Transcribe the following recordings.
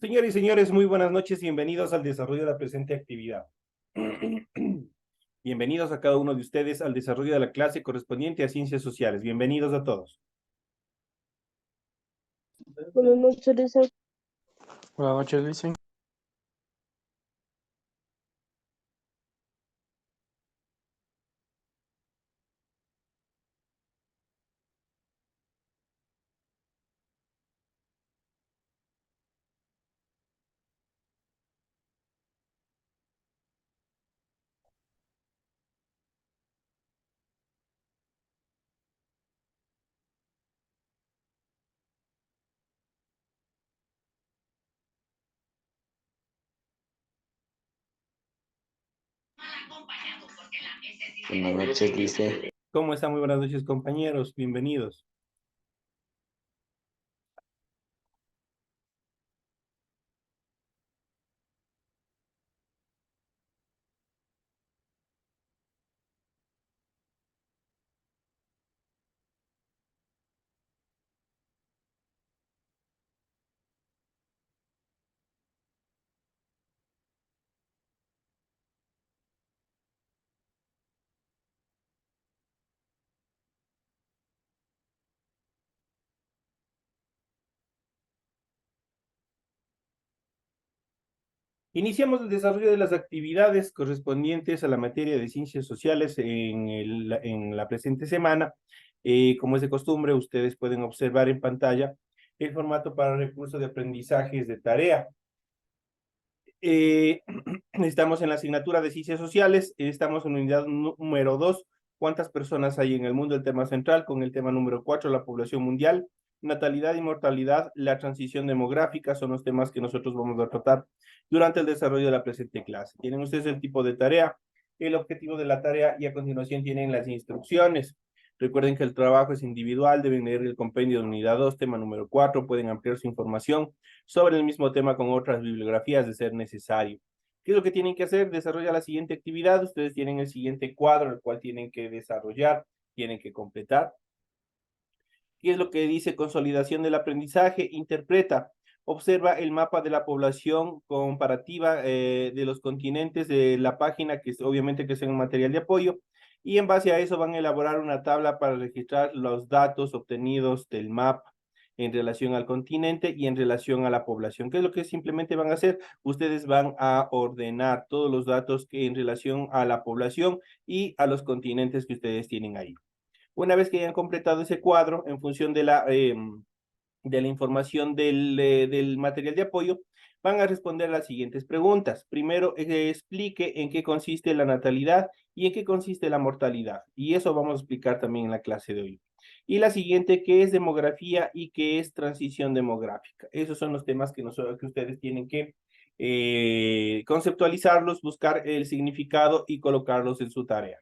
Señores y señores, muy buenas noches, bienvenidos al desarrollo de la presente actividad. Bienvenidos a cada uno de ustedes al desarrollo de la clase correspondiente a Ciencias Sociales. Bienvenidos a todos. Buenas noches, Lisa. Buenas noches, Licen. Buenas noches, Lice. ¿Cómo están? Muy buenas noches, compañeros. Bienvenidos. Iniciamos el desarrollo de las actividades correspondientes a la materia de Ciencias Sociales en la presente semana. Como es de costumbre, ustedes pueden observar en pantalla el formato para recursos de aprendizajes de tarea. Estamos en la asignatura de Ciencias Sociales, estamos en la unidad número 2, ¿cuántas personas hay en el mundo? El tema central, con el tema número 4, la población mundial, natalidad y mortalidad, la transición demográfica, son los temas que nosotros vamos a tratar durante el desarrollo de la presente clase. Tienen ustedes el tipo de tarea, el objetivo de la tarea y a continuación tienen las instrucciones. Recuerden que el trabajo es individual, deben leer el compendio de unidad 2, tema número 4, pueden ampliar su información sobre el mismo tema con otras bibliografías de ser necesario. ¿Qué es lo que tienen que hacer? Desarrollar la siguiente actividad. Ustedes tienen el siguiente cuadro, el cual tienen que desarrollar, tienen que completar. ¿Qué es lo que dice consolidación del aprendizaje? Interpreta. Observa el mapa de la población comparativa de los continentes de la página, que es obviamente que es un material de apoyo, y en base a eso van a elaborar una tabla para registrar los datos obtenidos del mapa en relación al continente y en relación a la población. ¿Qué es lo que simplemente van a hacer? Ustedes van a ordenar todos los datos que en relación a la población y a los continentes que ustedes tienen ahí. Una vez que hayan completado ese cuadro, en función de la información del material de apoyo, van a responder las siguientes preguntas. Primero, explique en qué consiste la natalidad y en qué consiste la mortalidad. Y eso vamos a explicar también en la clase de hoy. Y la siguiente, ¿qué es demografía y qué es transición demográfica? Esos son los temas que ustedes tienen que conceptualizarlos, buscar el significado y colocarlos en su tarea.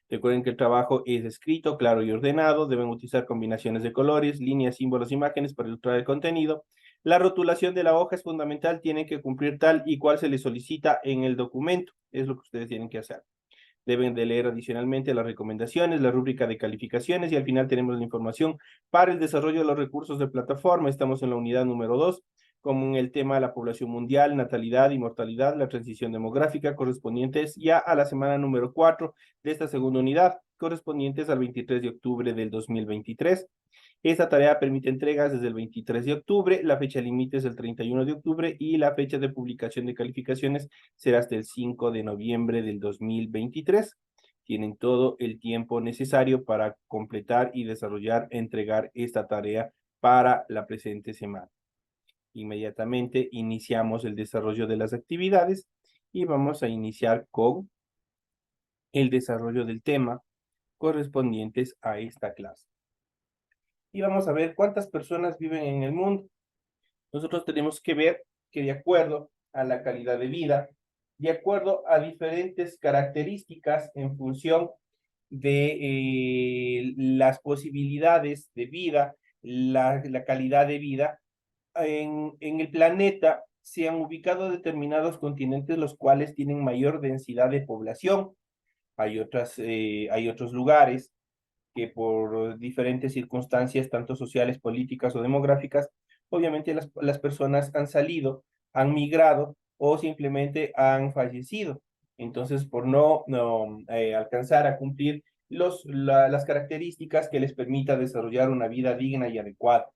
Recuerden que el trabajo es escrito, claro y ordenado. Deben utilizar combinaciones de colores, líneas, símbolos, imágenes para ilustrar el contenido. La rotulación de la hoja es fundamental. Tienen que cumplir tal y cual se les solicita en el documento. Es lo que ustedes tienen que hacer. Deben de leer adicionalmente las recomendaciones, la rúbrica de calificaciones y al final tenemos la información para el desarrollo de los recursos de plataforma. Estamos en la unidad número 2, como en el tema de la población mundial, natalidad y mortalidad, la transición demográfica, correspondientes ya a la semana número 4 de esta segunda unidad, correspondientes al 23 de octubre del 2023. Esta tarea permite entregas desde el 23 de octubre, la fecha límite es el 31 de octubre y la fecha de publicación de calificaciones será hasta el 5 de noviembre del 2023. Tienen todo el tiempo necesario para completar y desarrollar, entregar esta tarea para la presente semana. Inmediatamente iniciamos el desarrollo de las actividades y vamos a iniciar con el desarrollo del tema correspondientes a esta clase. Y vamos a ver cuántas personas viven en el mundo. Nosotros tenemos que ver que de acuerdo a la calidad de vida, de acuerdo a diferentes características en función de las posibilidades de vida, la calidad de vida, en el planeta se han ubicado determinados continentes los cuales tienen mayor densidad de población. Hay otros lugares que por diferentes circunstancias, tanto sociales, políticas o demográficas, obviamente las personas han salido, han migrado o simplemente han fallecido. Entonces, por no alcanzar a cumplir las características que les permita desarrollar una vida digna y adecuada.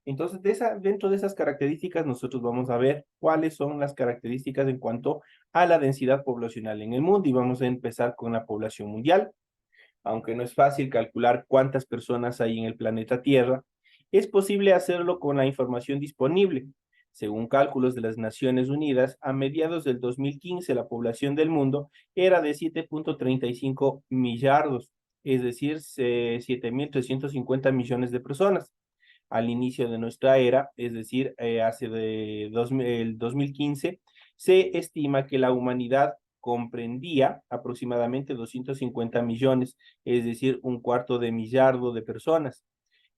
Entonces, dentro de esas características, nosotros vamos a ver cuáles son las características en cuanto a la densidad poblacional en el mundo y vamos a empezar con la población mundial. Aunque no es fácil calcular cuántas personas hay en el planeta Tierra, es posible hacerlo con la información disponible. Según cálculos de las Naciones Unidas, a mediados del 2015 la población del mundo era de 7.35 millardos, es decir, 7.350 millones de personas. Al inicio de nuestra era, es decir, el 2015, se estima que la humanidad comprendía aproximadamente 250 millones, es decir, un cuarto de millardo de personas.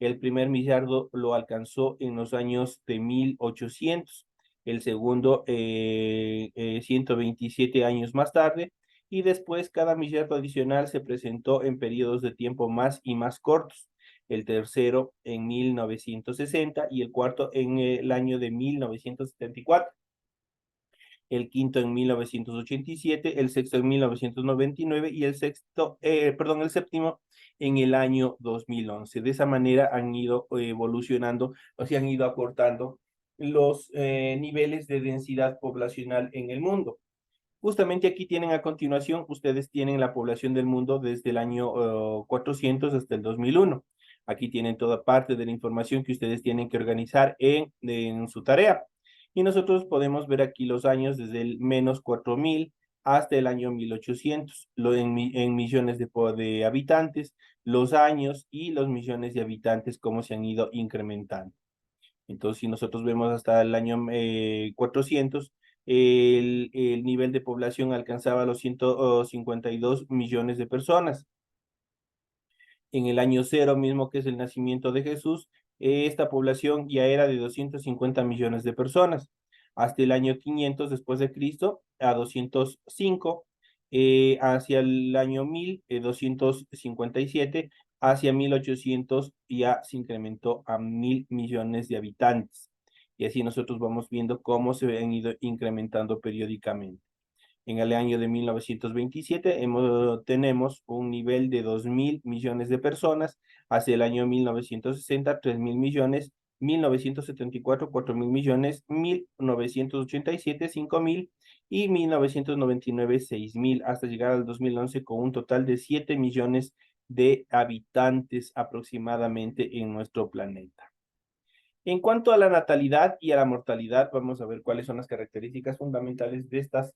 El primer millardo lo alcanzó en los años de 1800, el segundo 127 años más tarde, y después cada millardo adicional se presentó en periodos de tiempo más y más cortos. El tercero en 1960 y el cuarto en el año de 1974. El quinto en 1987, el sexto en 1999 y el séptimo en el año 2011. De esa manera han ido evolucionando, o sea, han ido acortando los niveles de densidad poblacional en el mundo. Justamente aquí tienen a continuación, ustedes tienen la población del mundo desde el año 400 hasta el 2001. Aquí tienen toda parte de la información que ustedes tienen que organizar en su tarea. Y nosotros podemos ver aquí los años desde el menos 4000 hasta el año 1800, en millones de habitantes, los años y los millones de habitantes, cómo se han ido incrementando. Entonces, si nosotros vemos hasta el año 400, el nivel de población alcanzaba los 152 millones de personas. En el año cero mismo, que es el nacimiento de Jesús, esta población ya era de 250 millones de personas. Hasta el año 500 después de Cristo, a 205, hacia el año 1000, 257, hacia 1800 ya se incrementó a 1000 millones de habitantes. Y así nosotros vamos viendo cómo se han ido incrementando periódicamente. En el año de 1927 tenemos un nivel de 2.000 millones de personas, hacia el año 1960 3.000 millones, 1974 4.000 millones, 1987 5.000 y 1999 6.000, hasta llegar al 2011 con un total de 7 millones de habitantes aproximadamente en nuestro planeta. En cuanto a la natalidad y a la mortalidad, vamos a ver cuáles son las características fundamentales de estas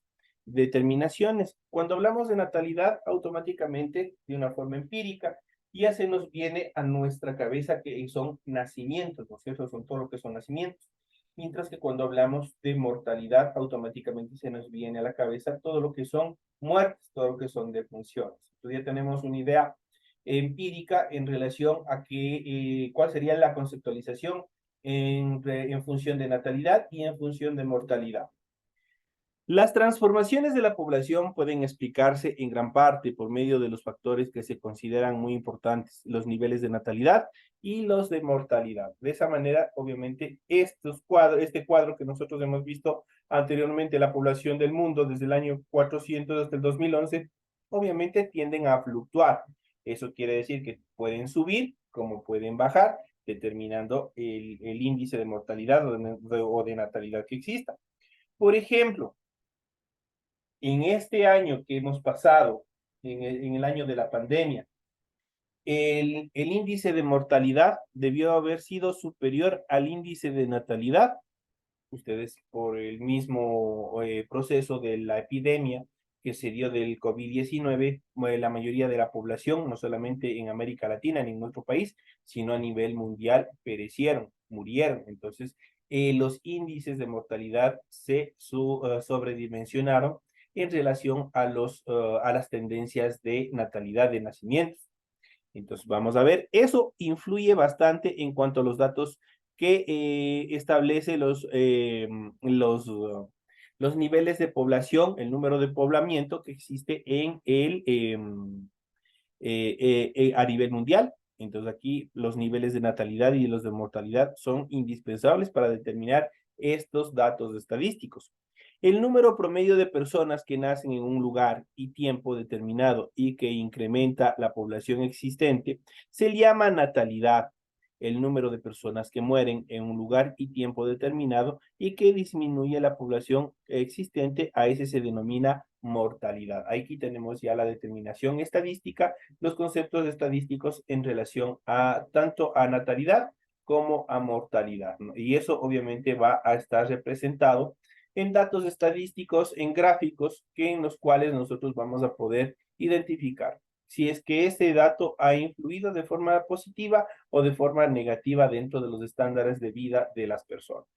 determinaciones. Cuando hablamos de natalidad, automáticamente, de una forma empírica, ya se nos viene a nuestra cabeza que son nacimientos, ¿no es cierto? Son todo lo que son nacimientos. Mientras que cuando hablamos de mortalidad, automáticamente se nos viene a la cabeza todo lo que son muertes, todo lo que son defunciones. Entonces ya tenemos una idea empírica en relación a cuál sería la conceptualización en función de natalidad y en función de mortalidad. Las transformaciones de la población pueden explicarse en gran parte por medio de los factores que se consideran muy importantes, los niveles de natalidad y los de mortalidad. De esa manera, obviamente, este cuadro que nosotros hemos visto anteriormente, la población del mundo desde el año 400 hasta el 2011, obviamente tienden a fluctuar. Eso quiere decir que pueden subir como pueden bajar, determinando el índice de mortalidad o de natalidad que exista. Por ejemplo, en este año que hemos pasado, en el año de la pandemia, el índice de mortalidad debió haber sido superior al índice de natalidad. Ustedes, por el mismo proceso de la epidemia que se dio del COVID-19, la mayoría de la población, no solamente en América Latina ni en nuestro país, sino a nivel mundial, perecieron, murieron. Entonces, los índices de mortalidad se sobredimensionaron en relación a las tendencias de natalidad de nacimientos. Entonces, vamos a ver, eso influye bastante en cuanto a los datos que establece los niveles de población, el número de poblamiento que existe a nivel mundial. Entonces aquí los niveles de natalidad y los de mortalidad son indispensables para determinar estos datos estadísticos. El número promedio de personas que nacen en un lugar y tiempo determinado y que incrementa la población existente se llama natalidad. El número de personas que mueren en un lugar y tiempo determinado y que disminuye la población existente, a ese se denomina mortalidad. Aquí tenemos ya la determinación estadística, los conceptos estadísticos en relación a tanto a natalidad como a mortalidad, ¿no? Y eso obviamente va a estar representado en datos estadísticos, en gráficos, en los cuales nosotros vamos a poder identificar si es que este dato ha influido de forma positiva o de forma negativa dentro de los estándares de vida de las personas.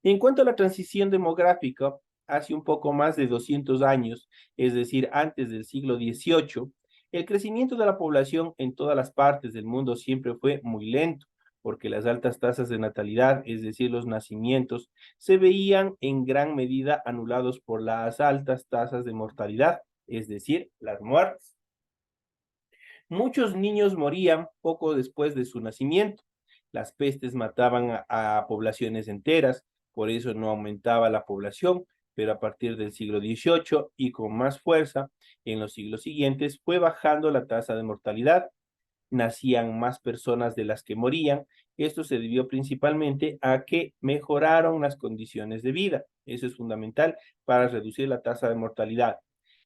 En cuanto a la transición demográfica, hace un poco más de 200 años, es decir, antes del siglo XVIII, el crecimiento de la población en todas las partes del mundo siempre fue muy lento, porque las altas tasas de natalidad, es decir, los nacimientos, se veían en gran medida anulados por las altas tasas de mortalidad, es decir, las muertes. Muchos niños morían poco después de su nacimiento. Las pestes mataban a poblaciones enteras, por eso no aumentaba la población, pero a partir del siglo XVIII y con más fuerza en los siglos siguientes fue bajando la tasa de mortalidad. Nacían más personas de las que morían. Esto se debió principalmente a que mejoraron las condiciones de vida. Eso es fundamental para reducir la tasa de mortalidad.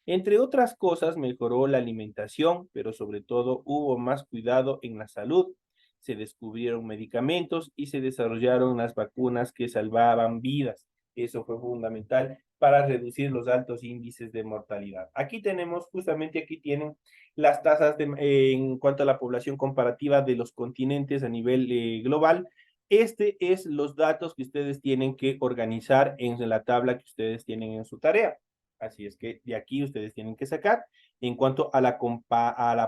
Entre otras cosas, mejoró la alimentación, pero sobre todo hubo más cuidado en la salud. Se descubrieron medicamentos y se desarrollaron las vacunas que salvaban vidas. Eso fue fundamental para reducir los altos índices de mortalidad. Aquí tenemos, justamente aquí tienen las tasas en cuanto a la población comparativa de los continentes a nivel global. Este es los datos que ustedes tienen que organizar en la tabla que ustedes tienen en su tarea. Así es que de aquí ustedes tienen que sacar en cuanto a la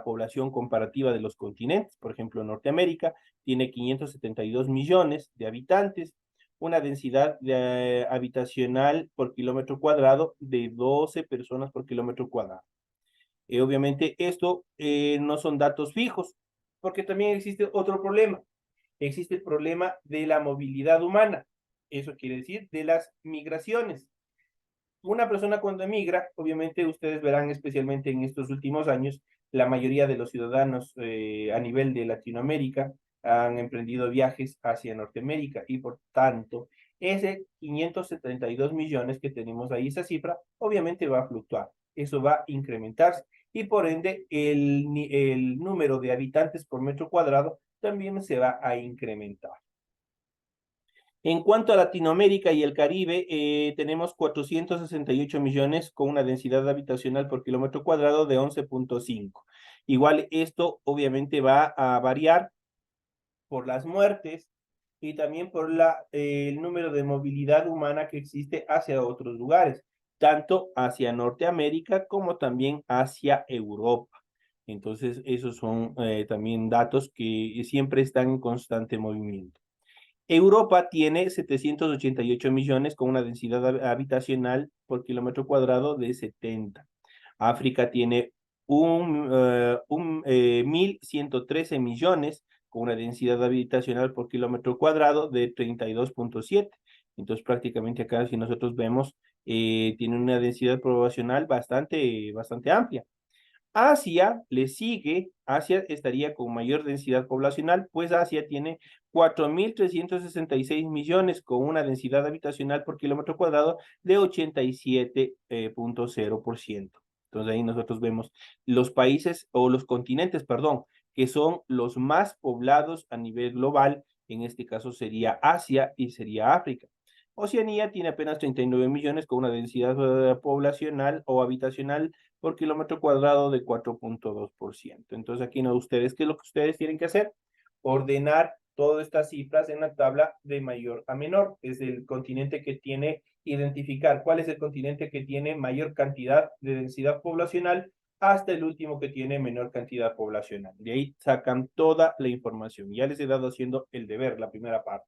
población comparativa de los continentes. Por ejemplo, Norteamérica tiene 572 millones de habitantes, una densidad habitacional por kilómetro cuadrado de 12 personas por kilómetro cuadrado. Obviamente esto no son datos fijos, porque también existe otro problema. Existe el problema de la movilidad humana. Eso quiere decir de las migraciones. Una persona cuando emigra, obviamente ustedes verán especialmente en estos últimos años, la mayoría de los ciudadanos a nivel de Latinoamérica han emprendido viajes hacia Norteamérica y por tanto ese 572 millones que tenemos ahí, esa cifra, obviamente va a fluctuar, eso va a incrementarse y por ende el número de habitantes por metro cuadrado también se va a incrementar. En cuanto a Latinoamérica y el Caribe, tenemos 468 millones con una densidad habitacional por kilómetro cuadrado de 11.5. Igual esto obviamente va a variar por las muertes y también por el número de movilidad humana que existe hacia otros lugares, tanto hacia Norteamérica como también hacia Europa. Entonces, esos son también datos que siempre están en constante movimiento. Europa tiene 788 millones con una densidad habitacional por kilómetro cuadrado de 70. África tiene 1.113 millones con una densidad habitacional por kilómetro cuadrado de 32.7. Entonces prácticamente acá si nosotros vemos tiene una densidad poblacional bastante amplia. Asia le sigue, Asia estaría con mayor densidad poblacional, pues Asia tiene 4.366 millones con una densidad habitacional por kilómetro cuadrado de 87.0%. Entonces ahí nosotros vemos los países o los continentes, perdón, que son los más poblados a nivel global, en este caso sería Asia y sería África. Oceanía tiene apenas 39 millones con una densidad poblacional o habitacional por kilómetro cuadrado de 4.2%. Entonces aquí no ustedes, ¿qué es lo que ustedes tienen que hacer? Ordenar todas estas cifras en la tabla de mayor a menor. Es el continente que tiene, identificar cuál es el continente que tiene mayor cantidad de densidad poblacional hasta el último que tiene menor cantidad poblacional. De ahí sacan toda la información. Ya les he dado haciendo el deber, la primera parte.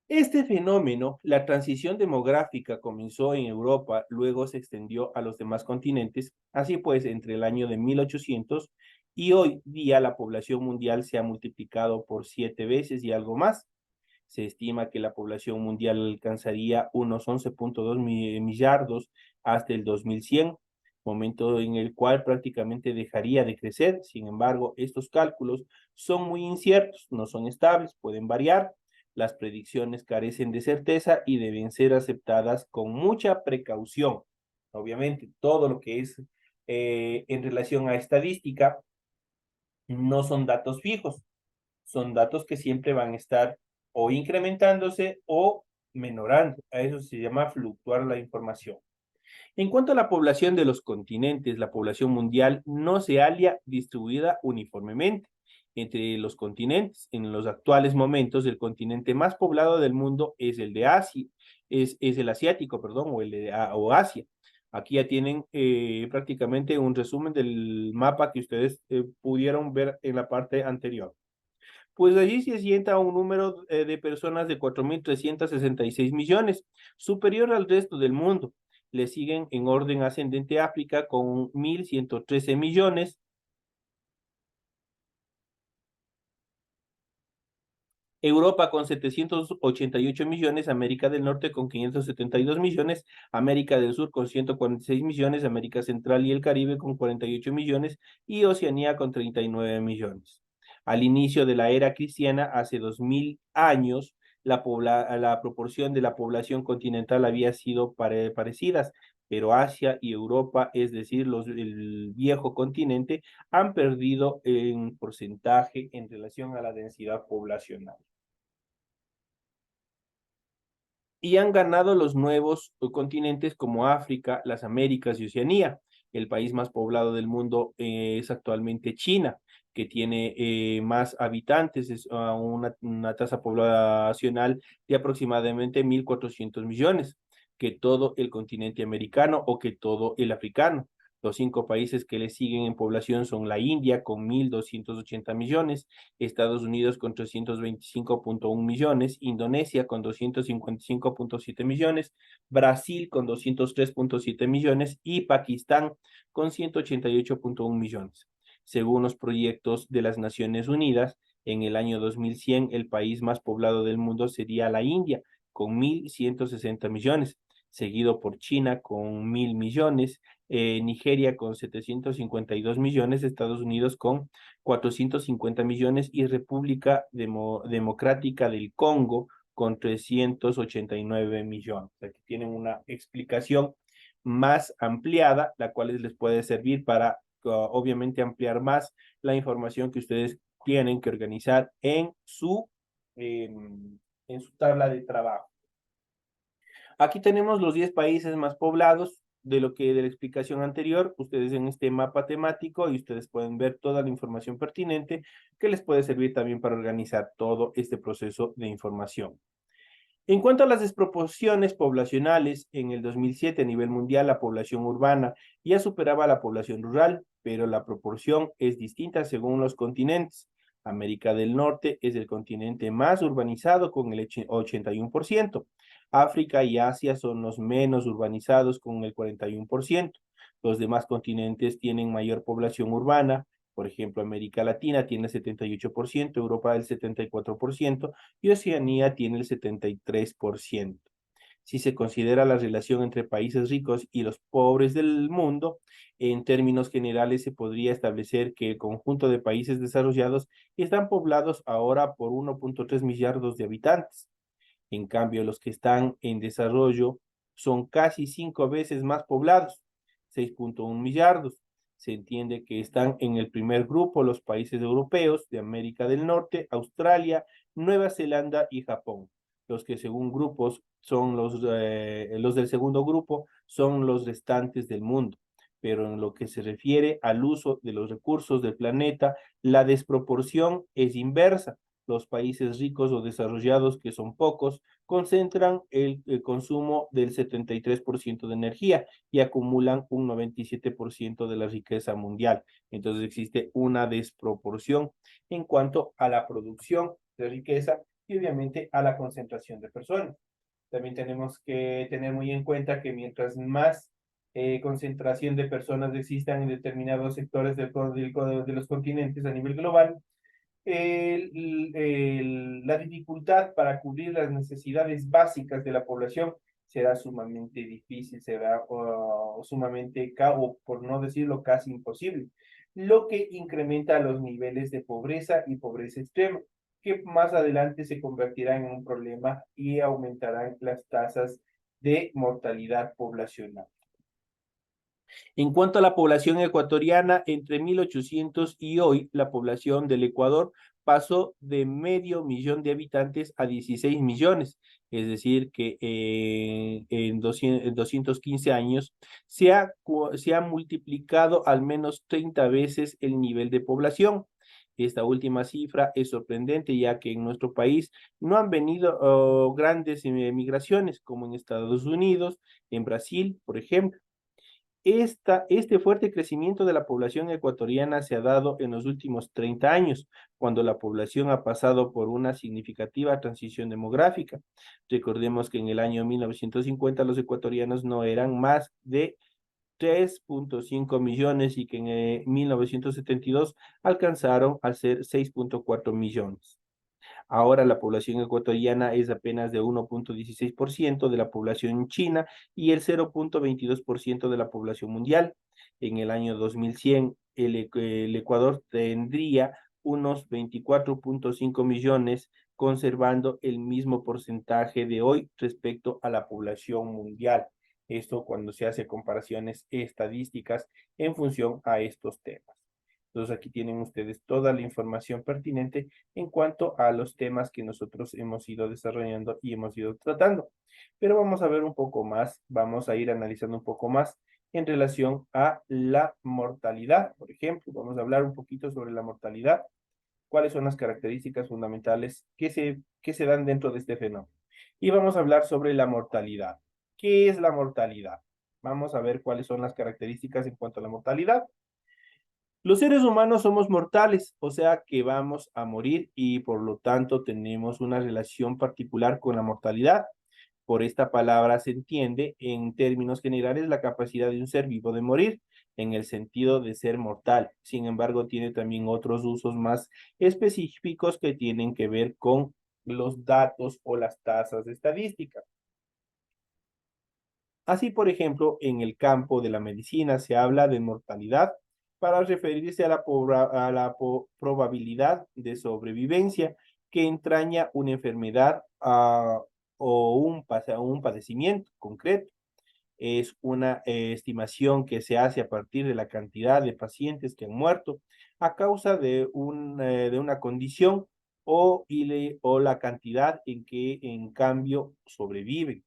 Este fenómeno, la transición demográfica, comenzó en Europa, luego se extendió a los demás continentes. Así pues, entre el año de 1800 y hoy día la población mundial se ha multiplicado por 7 veces y algo más. Se estima que la población mundial alcanzaría unos 11.2 millardos hasta el 2100, momento en el cual prácticamente dejaría de crecer. Sin embargo, estos cálculos son muy inciertos, no son estables, pueden variar. Las predicciones carecen de certeza y deben ser aceptadas con mucha precaución. Obviamente, todo lo que es en relación a estadística no son datos fijos, son datos que siempre van a estar o incrementándose o menorando. A eso se llama fluctuar la información. En cuanto a la población de los continentes, la población mundial no se halla distribuida uniformemente entre los continentes. En los actuales momentos, el continente más poblado del mundo es el de Asia, es el asiático, perdón, o Asia. Aquí ya tienen prácticamente un resumen del mapa que ustedes pudieron ver en la parte anterior. Pues allí se asienta un número de personas de 4.366 millones, superior al resto del mundo. Le siguen en orden ascendente África con 1.113 millones, Europa con 788 millones, América del Norte con 572 millones, América del Sur con 146 millones, América Central y el Caribe con 48 millones y Oceanía con 39 millones. Al inicio de la era cristiana, hace 2000 años, la proporción de la población continental había sido parecidas, pero Asia y Europa, es decir, el viejo continente, han perdido en porcentaje en relación a la densidad poblacional. Y han ganado los nuevos continentes como África, las Américas y Oceanía. El país más poblado del mundo es actualmente China, que tiene más habitantes, es una tasa poblacional de aproximadamente 1.400 millones, que todo el continente americano o que todo el africano. Los 5 países que le siguen en población son la India con 1.280 millones, Estados Unidos con 325.1 millones, Indonesia con 255.7 millones, Brasil con 203.7 millones y Pakistán con 188.1 millones. Según los proyectos de las Naciones Unidas, en el año 2100 el país más poblado del mundo sería la India con 1.160 millones, seguido por China con 1.000 millones, Nigeria con 752 millones, Estados Unidos con 450 millones y República Democrática del Congo con 389 millones. Aquí tienen una explicación más ampliada, la cual les puede servir para, obviamente, ampliar más la información que ustedes tienen que organizar en su tabla de trabajo. Aquí tenemos los 10 países más poblados de la explicación anterior. Ustedes en este mapa temático y ustedes pueden ver toda la información pertinente que les puede servir también para organizar todo este proceso de información. En cuanto a las desproporciones poblacionales, en el 2007 a nivel mundial la población urbana ya superaba a la población rural, pero la proporción es distinta según los continentes. América del Norte es el continente más urbanizado con el 81%. África y Asia son los menos urbanizados con el 41%. Los demás continentes tienen mayor población urbana. Por ejemplo, América Latina tiene el 78%, Europa el 74% y Oceanía tiene el 73%. Si se considera la relación entre países ricos y los pobres del mundo, en términos generales se podría establecer que el conjunto de países desarrollados están poblados ahora por 1.3 millardos de habitantes. En cambio, los que están en desarrollo son casi 5 veces más poblados, 6.1 millardos. Se entiende que están en el primer grupo los países europeos de América del Norte, Australia, Nueva Zelanda y Japón. Los que según grupos son los del segundo grupo son los restantes del mundo. Pero en lo que se refiere al uso de los recursos del planeta, la desproporción es inversa. Los países ricos o desarrollados, que son pocos, concentran el consumo del 73% de energía y acumulan un 97% de la riqueza mundial. Entonces existe una desproporción en cuanto a la producción de riqueza y obviamente a la concentración de personas. También tenemos que tener muy en cuenta que mientras más concentración de personas existan en determinados sectores de los continentes a nivel global, la dificultad para cubrir las necesidades básicas de la población será sumamente difícil, será sumamente, o por no decirlo casi imposible, lo que incrementa los niveles de pobreza y pobreza extrema, que más adelante se convertirán en un problema y aumentarán las tasas de mortalidad poblacional. En cuanto a la población ecuatoriana, entre 1800 y hoy, la población del Ecuador pasó de 500.000 de habitantes a 16 millones. Es decir, que en 215 años se ha multiplicado al menos 30 veces el nivel de población. Esta última cifra es sorprendente, ya que en nuestro país no han venido grandes migraciones, como en Estados Unidos, en Brasil, por ejemplo. Este fuerte crecimiento de la población ecuatoriana se ha dado en los últimos 30 años, cuando la población ha pasado por una significativa transición demográfica. Recordemos que en el año 1950 los ecuatorianos no eran más de 3.5 millones y que en 1972 alcanzaron a ser 6.4 millones. Ahora la población ecuatoriana es apenas de 1.16% de la población china y el 0.22% de la población mundial. En el año 2100, el Ecuador tendría unos 24.5 millones, conservando el mismo porcentaje de hoy respecto a la población mundial. Esto cuando se hace comparaciones estadísticas en función a estos temas. Entonces aquí tienen ustedes toda la información pertinente en cuanto a los temas que nosotros hemos ido desarrollando y hemos ido tratando. Pero vamos a ver un poco más, vamos a ir analizando un poco más en relación a la mortalidad. Por ejemplo, vamos a hablar un poquito sobre la mortalidad. ¿Cuáles son las características fundamentales que se dan dentro de este fenómeno? Y vamos a hablar sobre la mortalidad. ¿Qué es la mortalidad? Vamos a ver cuáles son las características en cuanto a la mortalidad. Los seres humanos somos mortales, o sea que vamos a morir y por lo tanto tenemos una relación particular con la mortalidad. Por esta palabra se entiende, en términos generales, la capacidad de un ser vivo de morir, en el sentido de ser mortal. Sin embargo, tiene también otros usos más específicos que tienen que ver con los datos o las tasas estadísticas. Así, por ejemplo, en el campo de la medicina se habla de mortalidad para referirse a la probabilidad de sobrevivencia que entraña una enfermedad o un padecimiento concreto. Es una estimación que se hace a partir de la cantidad de pacientes que han muerto a causa de una condición o la cantidad en que en cambio sobreviven.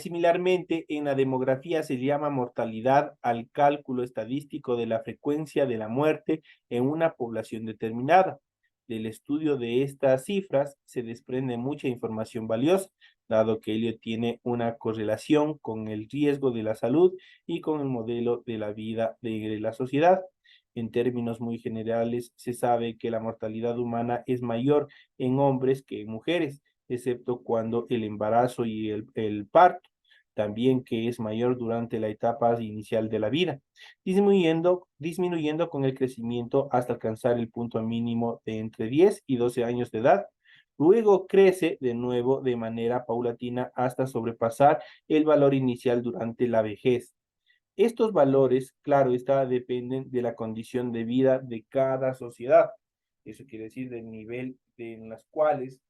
Similarmente, en la demografía se llama mortalidad al cálculo estadístico de la frecuencia de la muerte en una población determinada. Del estudio de estas cifras se desprende mucha información valiosa, dado que ello tiene una correlación con el riesgo de la salud y con el modelo de la vida de la sociedad. En términos muy generales, se sabe que la mortalidad humana es mayor en hombres que en mujeres, excepto cuando el embarazo y el parto, también que es mayor durante la etapa inicial de la vida, disminuyendo con el crecimiento hasta alcanzar el punto mínimo de entre 10 y 12 años de edad. Luego crece de nuevo de manera paulatina hasta sobrepasar el valor inicial durante la vejez. Estos valores, claro está, dependen de la condición de vida de cada sociedad. Eso quiere decir del nivel en las cuales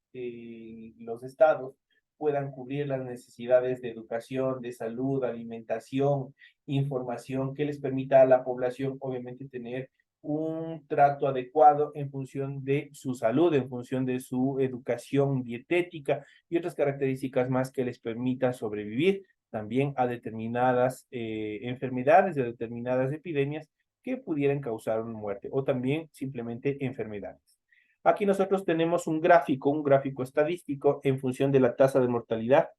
los estados puedan cubrir las necesidades de educación, de salud, alimentación, información que les permita a la población obviamente tener un trato adecuado en función de su salud, en función de su educación dietética y otras características más que les permita sobrevivir también a determinadas enfermedades, a determinadas epidemias que pudieran causar una muerte o también simplemente enfermedades. Aquí nosotros tenemos un gráfico estadístico en función de la tasa de mortalidad.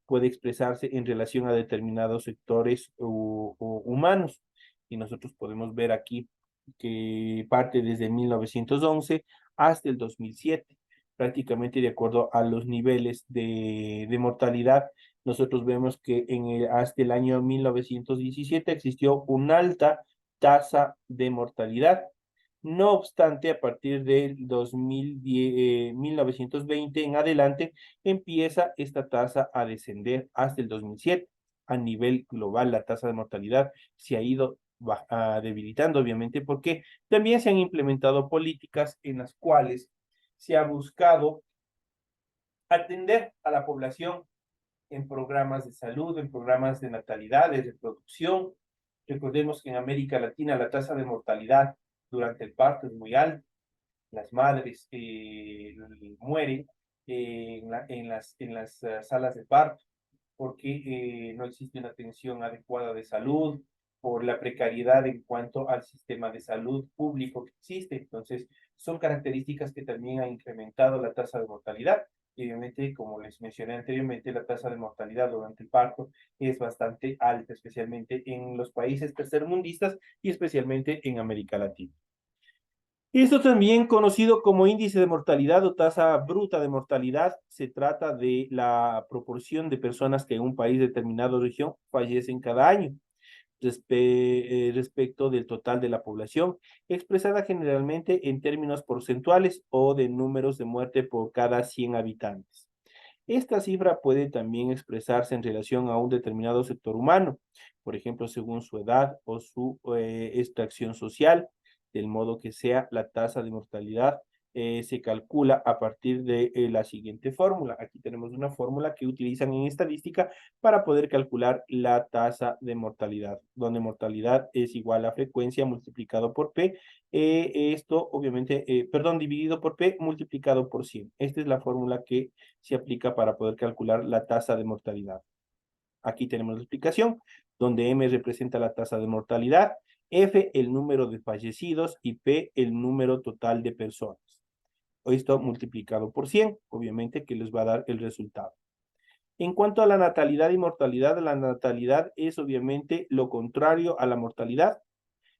Puede expresarse en relación a determinados sectores humanos. Y nosotros podemos ver aquí que parte desde 1911 hasta el 2007, prácticamente de acuerdo a los niveles de mortalidad nosotros vemos que hasta el año 1917 existió una alta tasa de mortalidad. No obstante, a partir del 1920 en adelante, empieza esta tasa a descender hasta el 2007. A nivel global, la tasa de mortalidad se ha ido debilitando, obviamente, porque también se han implementado políticas en las cuales se ha buscado atender a la población en programas de salud, en programas de natalidad, de reproducción. Recordemos que en América Latina la tasa de mortalidad durante el parto es muy alta. Las madres mueren en las salas de parto porque no existe una atención adecuada de salud, por la precariedad en cuanto al sistema de salud público que existe. Entonces, son características que también han incrementado la tasa de mortalidad. Y obviamente, como les mencioné anteriormente, la tasa de mortalidad durante el parto es bastante alta, especialmente en los países tercermundistas y especialmente en América Latina. Esto también conocido como índice de mortalidad o tasa bruta de mortalidad, se trata de la proporción de personas que en un país determinado o región fallecen cada año respecto del total de la población, expresada generalmente en términos porcentuales o de números de muerte por cada 100 habitantes. Esta cifra puede también expresarse en relación a un determinado sector humano, por ejemplo, según su edad o su extracción social, del modo que sea la tasa de mortalidad se calcula a partir de la siguiente fórmula. Aquí tenemos una fórmula que utilizan en estadística para poder calcular la tasa de mortalidad, donde mortalidad es igual a frecuencia multiplicado por P, esto obviamente, dividido por P multiplicado por 100. Esta es la fórmula que se aplica para poder calcular la tasa de mortalidad. Aquí tenemos la explicación, donde M representa la tasa de mortalidad, F el número de fallecidos y P el número total de personas. Esto multiplicado por 100, obviamente que les va a dar el resultado. En cuanto a la natalidad y mortalidad, la natalidad es obviamente lo contrario a la mortalidad.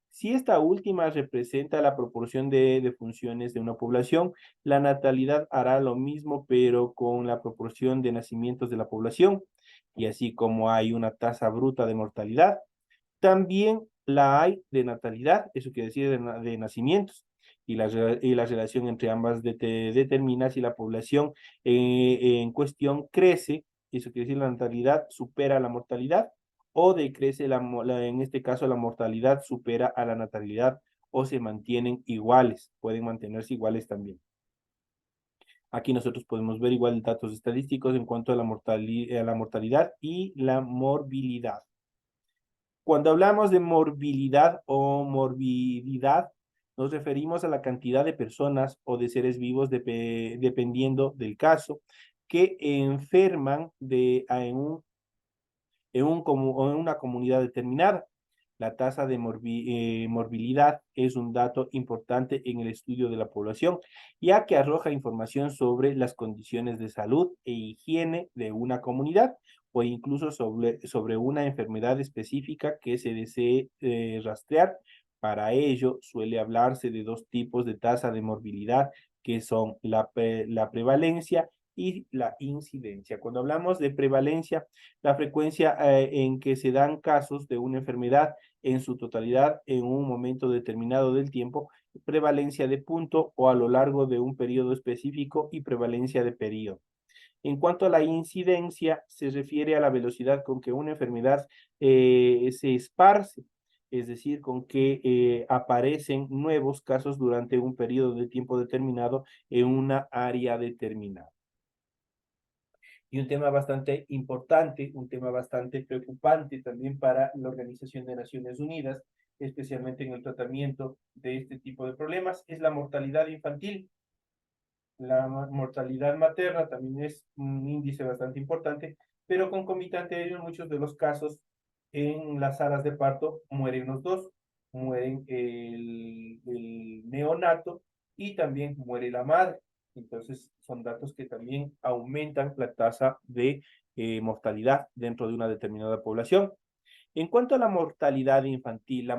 Si esta última representa la proporción de funciones de una población, la natalidad hará lo mismo, pero con la proporción de nacimientos de la población. Y así como hay una tasa bruta de mortalidad, también la hay de natalidad, eso quiere decir de nacimientos. Y la relación entre ambas determina si la población en cuestión crece, eso quiere decir la natalidad supera la mortalidad, o decrece, en este caso la mortalidad supera a la natalidad, o se mantienen iguales, pueden mantenerse iguales también. Aquí nosotros podemos ver igual datos estadísticos en cuanto a la mortalidad y la morbilidad. Cuando hablamos de morbilidad o morbididad, nos referimos a la cantidad de personas o de seres vivos, dependiendo del caso, que enferman en una comunidad determinada. La tasa de morbilidad es un dato importante en el estudio de la población, ya que arroja información sobre las condiciones de salud e higiene de una comunidad o incluso sobre una enfermedad específica que se desee rastrear. Para ello, suele hablarse de dos tipos de tasa de morbilidad, que son la prevalencia y la incidencia. Cuando hablamos de prevalencia, la frecuencia en que se dan casos de una enfermedad en su totalidad en un momento determinado del tiempo, prevalencia de punto o a lo largo de un periodo específico y prevalencia de periodo. En cuanto a la incidencia, se refiere a la velocidad con que una enfermedad se esparce, es decir, con que aparecen nuevos casos durante un periodo de tiempo determinado en una área determinada. Y un tema bastante importante, un tema bastante preocupante también para la Organización de Naciones Unidas, especialmente en el tratamiento de este tipo de problemas, es la mortalidad infantil. La mortalidad materna también es un índice bastante importante, pero concomitante a ello, en muchos de los casos, en las salas de parto mueren los dos, mueren el neonato y también muere la madre. Entonces, son datos que también aumentan la tasa de mortalidad dentro de una determinada población. En cuanto a la mortalidad infantil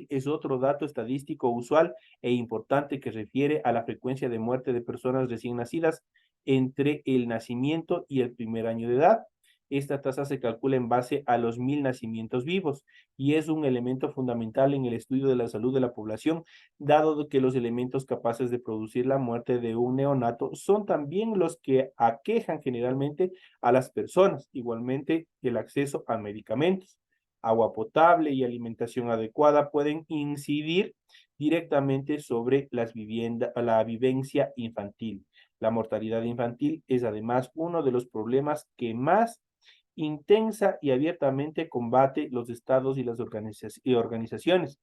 es otro dato estadístico usual e importante que refiere a la frecuencia de muerte de personas recién nacidas entre el nacimiento y el primer año de edad. Esta tasa se calcula en base a los 1000 nacimientos vivos y es un elemento fundamental en el estudio de la salud de la población, dado que los elementos capaces de producir la muerte de un neonato son también los que aquejan generalmente a las personas, igualmente el acceso a medicamentos. Agua potable y alimentación adecuada pueden incidir directamente sobre la vivencia infantil. La mortalidad infantil es además uno de los problemas que más intensa y abiertamente combate los estados y las organizaciones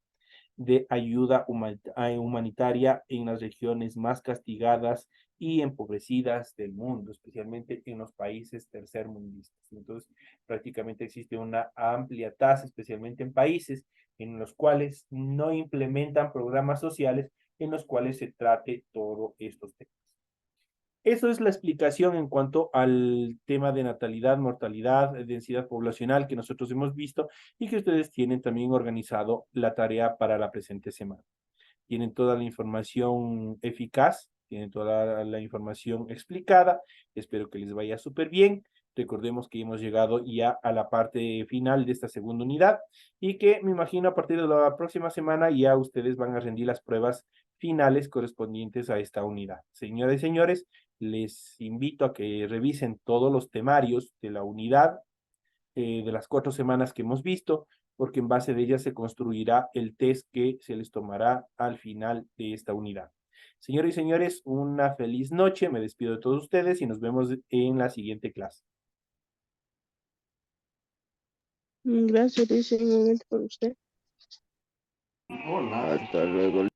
de ayuda humanitaria en las regiones más castigadas y empobrecidas del mundo, especialmente en los países tercermundistas. Entonces, prácticamente existe una amplia tasa, especialmente en países en los cuales no implementan programas sociales en los cuales se trate todos estos temas. Eso es la explicación en cuanto al tema de natalidad, mortalidad, densidad poblacional que nosotros hemos visto y que ustedes tienen también organizado la tarea para la presente semana. Tienen toda la información eficaz, tienen toda la información explicada. Espero que les vaya súper bien. Recordemos que hemos llegado ya a la parte final de esta segunda unidad y que me imagino a partir de la próxima semana ya ustedes van a rendir las pruebas finales correspondientes a esta unidad. Señoras y señores, les invito a que revisen todos los temarios de la unidad de las 4 semanas que hemos visto, porque en base de ellas se construirá el test que se les tomará al final de esta unidad. Señoras y señores, una feliz noche. Me despido de todos ustedes y nos vemos en la siguiente clase. Gracias, dice un momento por usted. Hasta luego.